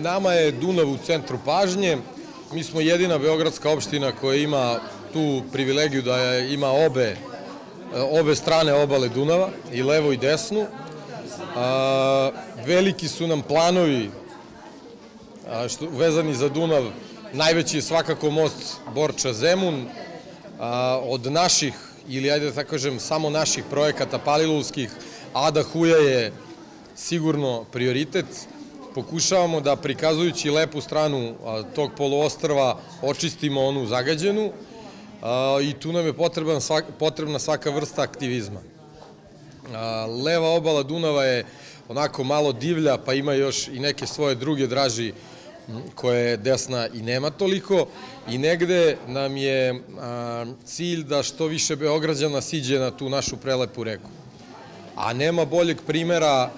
Nama je Dunav u centru pažnje. Mi smo jedina beogradska opština koja ima tu privilegiju da ima obe strane obale Dunava, i levo i desnu. Veliki su nam planovi vezani za Dunav. Najveći je svakako most Borča-Zemun. Od naših, ili ajde da tako kažem, samo naših projekata palilulskih, Ada Huja je sigurno prioritet. Pokušavamo da, prikazujući lepu stranu tog poluostrva, očistimo onu zagađenu i tu nam je potrebna svaka vrsta aktivizma. Leva obala Dunava je onako malo divlja, pa ima još i neke svoje druge draži koje desna i nema toliko, i negde nam je cilj da što više Beograđana siđe na tu našu prelepu reku. A nema boljeg primera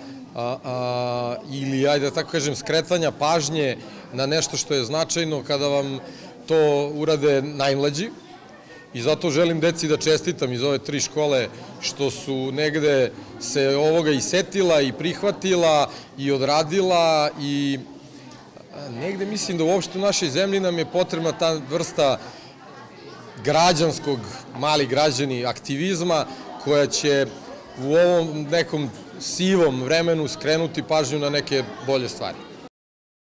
ili, ajde da tako kažem, skretanja pažnje na nešto što je značajno kada vam to urade najmlađi. I zato želim deci da čestitam iz ove 3 škole što su negde se ovoga i setila i prihvatila i odradila, i negde mislim da uopšte u našoj zemlji nam je potrebna ta vrsta građanskog, mali građani, aktivizma koja će u ovom nekom sivom vremenu skrenuti pažnju na neke bolje stvari.